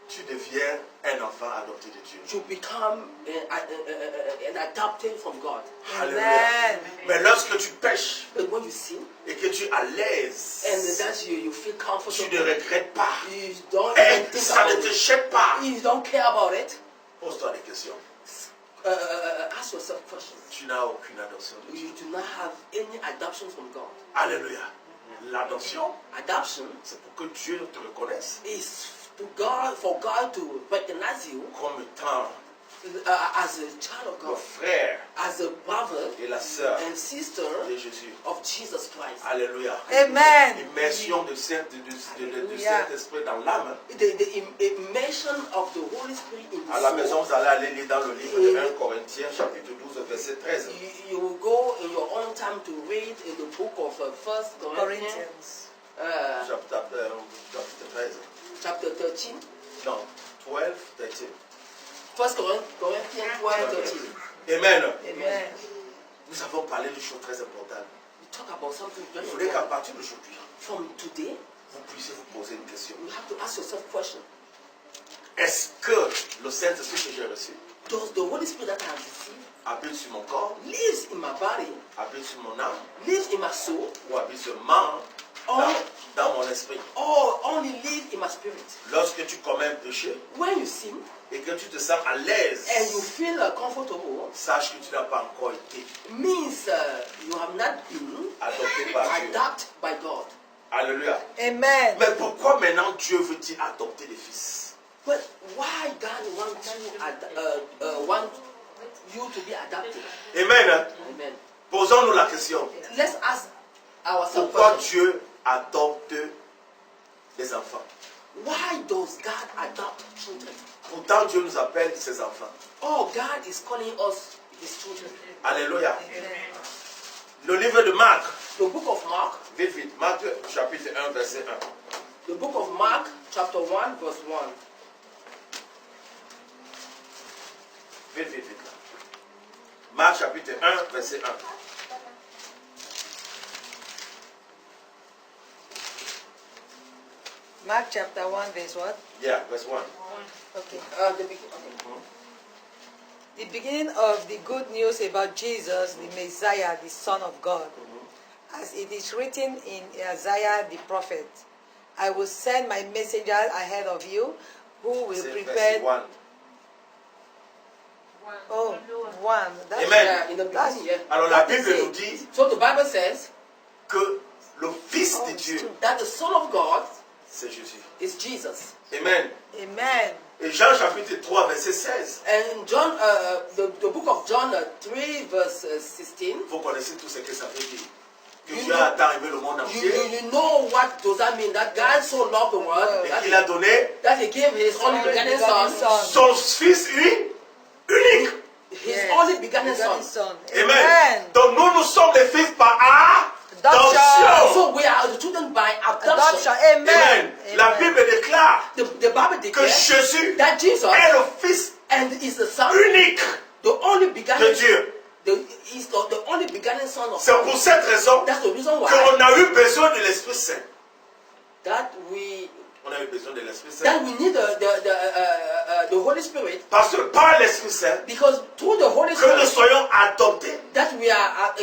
tu deviens un enfant adopté de Dieu. You become an adopted from God. Alléluia. Mais lorsque tu pêches But when you sin, et que tu es à l'aise, and that you feel tu comfortable, ne regrettes pas you don't et even think ça ne about te it. jette pas, You don't care about it. pose-toi des questions. Ask yourself questions. Tu n'as aucune adoption de Dieu. You do not have any adoption from God. Alléluia. L'adoption, Adoption c'est pour que Dieu te reconnaisse is for God to recognize you comme étant as a child of le God, frère as a brother et la sœur and sister de Jésus. of Jesus Christ. Alléluia. Amen. Immersion du Saint-Esprit dans l'âme. The immersion of the Holy Spirit in À la the maison, soul. vous allez aller lire dans le livre de 1 Corinthiens, chapitre 12, verset 13. You will go in your own time to read in the book of 1 Corinthians, Chapitre 13. chapter 13. Non, 12, 13. 1 Corinthians 12, 13. Amen. Amen. Nous avons parlé de choses très importantes. We talk about something Il very faudrait qu'à important. partir d'aujourd'hui, From today, vous puissiez vous poser une question. you have to ask yourself a question. Est-ce que le Saint-Esprit que j'ai reçu Does the Holy Spirit that I have received habite sur mon corps, lives in my body, habite sur mon âme, lives in my soul, ou habite seulement dans mon esprit? or only lives in my spirit? Lorsque tu commets un péché When you sin et que tu te sens à l'aise, and you feel comfortable, sache que tu n'as pas encore été means you have not been adopté par Dieu. adopted by God. Alléluia. Amen. Mais pourquoi maintenant Dieu veut-il adopter les fils? But why God want you to be adopted? Amen. Amen. Posons-nous la question. Let's ask ourselves Pourquoi question. Dieu adopte les enfants? Why does God adopt children? Pourtant Dieu nous appelle ses enfants. Oh, God is calling us His children. Alléluia. Le livre de Marc. The book of Mark, Vite, vite. Marc chapitre 1, verset 1. the book of Mark, chapter 1, verse 1. Vite, vite, vite. Là. Marc chapitre 1, verset 1. Mark chapter 1, verse what? Yeah, verse 1. Okay. The The beginning of the good news about Jesus, the Messiah, the Son of God. As it is written in Isaiah the prophet, I will send my messengers ahead of you who will C'est prepare. verset 1. Oh, one. That's Amen. in the That's- beginning, yeah. Alors la That is Bible nous it. dit So the Bible says que le Fils Oh, de it's Dieu, true. that the Son of God c'est Jésus. is Jesus. Amen. Amen. Et Jean chapitre 3, verset 16. And John, the book of John 3, verse 16, Vous connaissez tout ce que ça veut dire. Que You Dieu know- a tant aimé le monde you, entier you, you know what does that mean? That God so loved the world et qu'il a donné that He gave His only begotten Son, son Fils unique. His Yes. only begotten Begotten Son. Son. Amen. Donc nous sommes des fils par Adoption. adoption. So we are the children by Adoption. adoption. Amen. Amen. La Amen. Bible déclare The Bible que declares Jésus that Jesus est le Fils and is the Son, unique the only de begotten, Dieu. is the only begotten Son of C'est God. pour cette raison That's the reason why qu'on a eu besoin de l'Esprit Saint. that we On a eu besoin de l'Esprit Saint. that we need the Holy Spirit, Parce que par l'Esprit Saint, because through the Holy que nous Spirit soyons adoptés that we are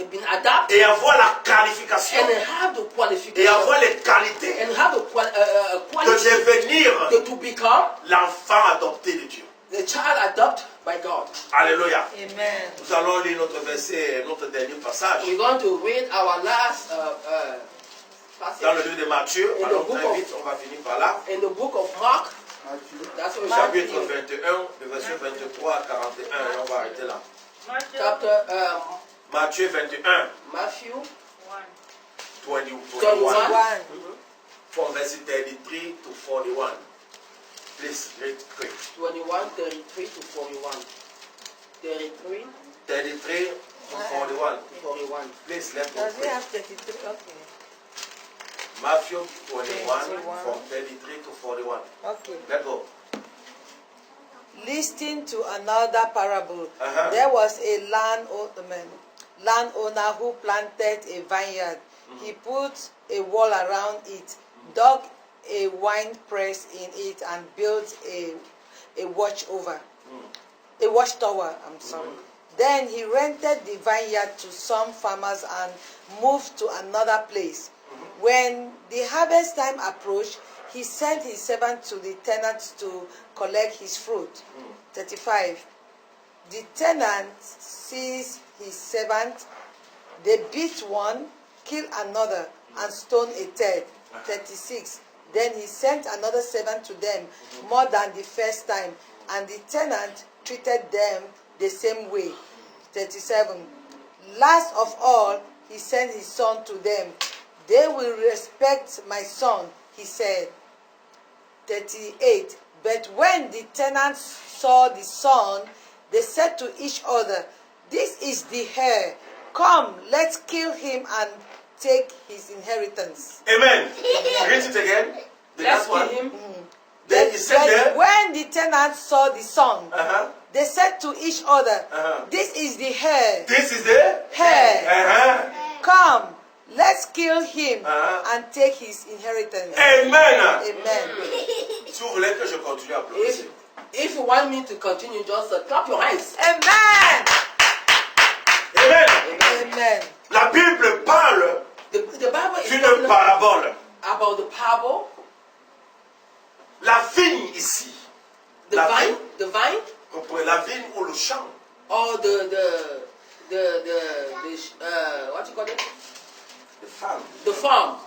been adopted et avoir la qualification and have the et qualification avoir les qualités and have the de quality devenir to become l'enfant adopté de Dieu. the child adopted by God. Alléluia. Amen. Nous allons lire notre verset, notre dernier passage. We're going to read our last Dans le passage livre de Matthieu, In the allons book très of- vite, on va finir par là. in the book of Mark. That's what Chapitre 21, le verset 23 à 41, et on va arrêter là. chapter Matthieu 21, Matthew 21. 21. One. From verse 33 to 41. Please read quick. 21, 33 to 41. 33 33 to 41. to 41. Please let me Does it quick. have 33? Okay. Matthew 21 21. from 33 to 41. Okay. Let's go. Listening to another parable, Uh-huh. there was a landowner who planted a vineyard. He put a wall around it, dug a wine press in it and built a watchtower. I'm sorry. Then he rented the vineyard to some farmers and moved to another place. When the harvest time approached, he sent his servant to the tenants to collect his fruit. 35. The tenant seized his servant. They beat one, killed another, and stoned a third. 36. Then he sent another servant to them more than the first time, and the tenant treated them the same way. 37. Last of all, he sent his son to them. They will respect my son, he said. 38. But when the tenants saw the son, they said to each other, "This is the heir. Come, let's kill him and take his inheritance." Amen. Read it again. The Let's last one. kill him. Then he said But there. when the tenants saw the son, Uh-huh. they said to each other, Uh-huh. "This is the heir. This is the. Heir. Uh-huh. Come, let's kill him Uh-huh. and take his inheritance." Amen. Amen. Si vous voulez que je continue à applaudir. If you want me to continue, just clap your hands. Amen. Amen. Amen. La Bible parle The Bible is d'une talking parabole. about the parable, La vigne ici. the La vine, vigne. the vine, La vigne ou le champ. or what you call it? Les femmes. The farm.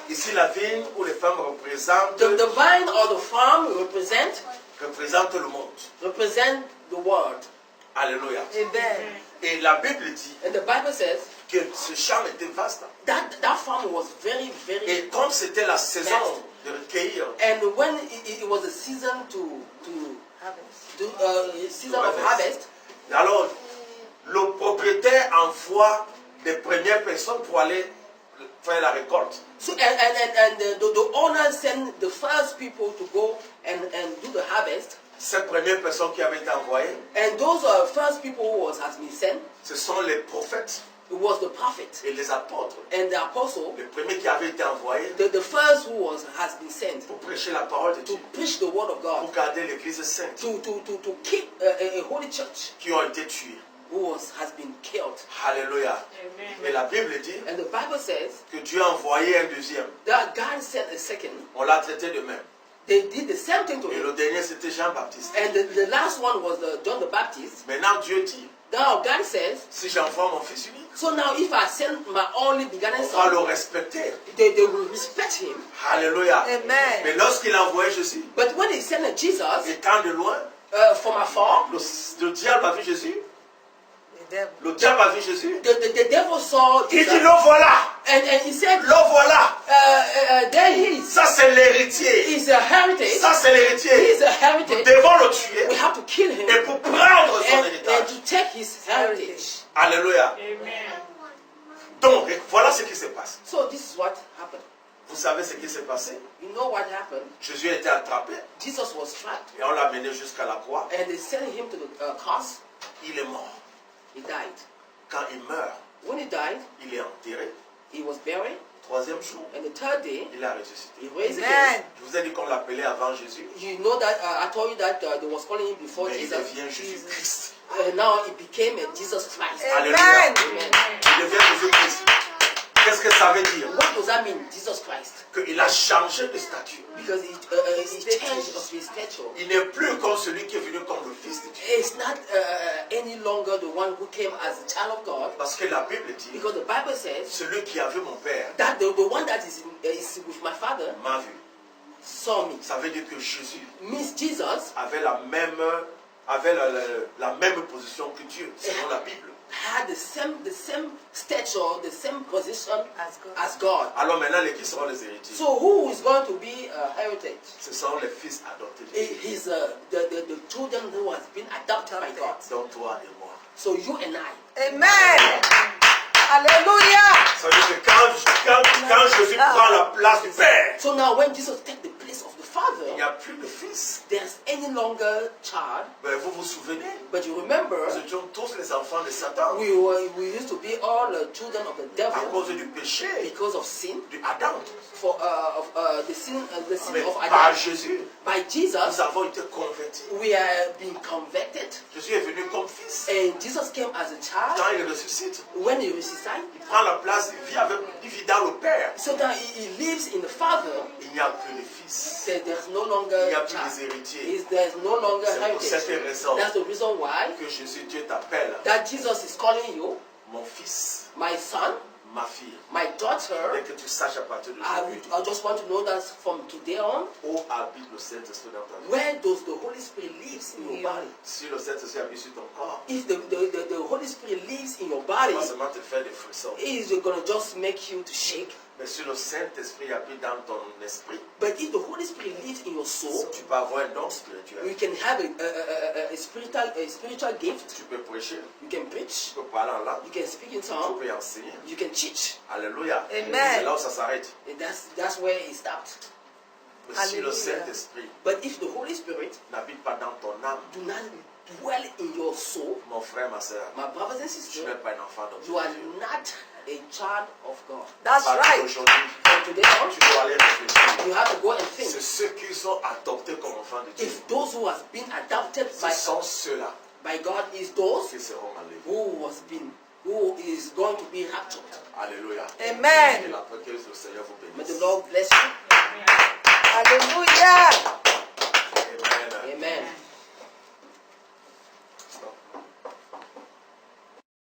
Ici, la vigne où les femmes représentent, The vine or the farm represent le monde. the world. Alléluia. Amen. Et la Bible dit And the Bible says que ce champ était vaste. that farm was very, very. Et comme c'était la saison de recueillir, And when it was a season to season of harvest, alors le propriétaire envoie des premières personnes pour aller faire la récolte. so and the owner sent the first people to go and do the harvest. Ces premières personnes qui avaient été envoyées, And those first people who has been sent, ce sont les prophètes it was the prophet et les apôtres. and the apostle, Les premiers qui avaient été envoyés the first who has been sent pour prêcher la parole de to Dieu, preach the word of pour God, garder l'église sainte, to keep a holy church qui ont été tués. who has been killed. Alléluia. Et la Bible dit And the Bible says que Dieu a envoyé un deuxième. that God sent a second. On l'a traité de même. They did the same thing to Et him. le dernier, c'était Jean-Baptiste. And the last one was John the Baptist. Maintenant, Dieu dit, Now God says, si j'envoie mon fils unique, so now if I send my only begotten on va le son, respecter. they will respect him. Alléluia. Amen. Mais lorsqu'il a envoyé Jésus, But when he sent Jesus étant de loin, from afar, le diable a vu Jésus. The devil. Le diable a vu Jésus. the devil saw Il Jesus, dit, le voilà. and he said, Le voilà. there he is. Ça, c'est l'héritier. He's a heritage. Ça, c'est l'héritier. He's a Nous heritage. devons le We tuer. have to kill him Et pour prendre son and héritage. to take his heritage. Alléluia. Donc, voilà ce qui se passe. So this is what happened. Vous savez ce qui s'est passé? You know what happened? Jésus a été attrapé Jesus was trapped, et on l'a mené jusqu'à la croix. and they sent him to the cross. Il est mort. He died. Quand il meurt, When he died, il est enterré. he was buried, Troisième jour, and the third day, il a ressuscité. he raised Amen. again. Je vous ai dit qu'on l'appelait avant Jésus. You know that I told you that they was calling him before Mais il Jesus. devient Jésus-Christ. Now he became a Jesus Christ. Alléluia. Amen. Amen. Il devient Jésus-Christ. Qu'est-ce que ça veut dire? What does that mean, Jesus Christ? Qu'il a changé de statut. Because he changed of his stature. Il n'est plus comme celui qui est venu comme le Fils de Dieu. It's not any longer the one who came as a child of God. Parce que la Bible dit, Because the Bible says celui qui a vu mon Père that the one that is with my Father m'a vu. saw me. Ça veut dire que Jésus Means Jesus avait la même position que Dieu, selon la Bible. had the same stature, the same position As God. as God. Alors maintenant, qui seront les héritiers? So who is going to be a heritage? Ce sont les fils adoptés de Dieu, He's the children who has been adopted by God. dont toi et moi. So you and I. Amen. Hallelujah. Ça veut dire que quand Jésus prend la place du Père, So now when Jesus takes the place of the father, Il n'y a plus de fils. there's any longer child. Mais vous vous souvenez, But you remember, nous étions tous les enfants de Satan we used to be all the children of the à devil cause du péché because of sin, de Adam. for the sin Mais of par Adam. Jésus, By nous Jesus, avons été convertis. we are being convicted, Jésus est venu comme fils. and Jesus came as a child. Quand il ressuscite, When he resuscitated, il prend la place, il vit dans le Père. so that he lives in the Father. Il n'y a plus de fils. There's no Il longer n'y a plus child. des héritiers. There's no longer C'est pour cette heritage. raison That's the reason why que Jésus, Dieu t'appelle that Jesus is calling you, mon fils, my son, ma fille. my Dès daughter. que tu saches à partir de I aujourd'hui just want to know that from today on, où habite le Saint-Esprit dans ta vie. where does the Holy Spirit lives in your body? Si le Saint-Esprit habite sur ton corps, If the Holy Spirit lives in your il body, va seulement te faire des frissons. it is going to just make you to shake. Mais si le Saint-Esprit habite dans ton esprit, But if the Holy Spirit lives in your soul, tu peux avoir un don spirituel. you can have a spiritual gift. Tu peux prêcher, You can preach. tu peux parler en langue, You can speak in tu tongues. peux enseigner. You can teach. Alléluia. Amen. C'est là où ça s'arrête. And that's where it stopped. Mais si le Alléluia. Saint-Esprit But if the Holy Spirit n'habite pas dans ton âme, do not dwell in your soul, mon frère, ma soeur, my brothers and tu sisters, n'es pas un enfant de you are Dieu. not a child of God. That's À partir right. d'aujourd'hui, From today on, tu dois aller réfléchir. you have to go and C'est think. ceux qui sont adoptés comme enfants de Dieu. If those who have been adopted Ce sont ceux-là by God is those qui seront enlevés. who is going to be raptured. Alléluia. Amen. Et la paix que le Seigneur vous May bénisse. the Lord bless you.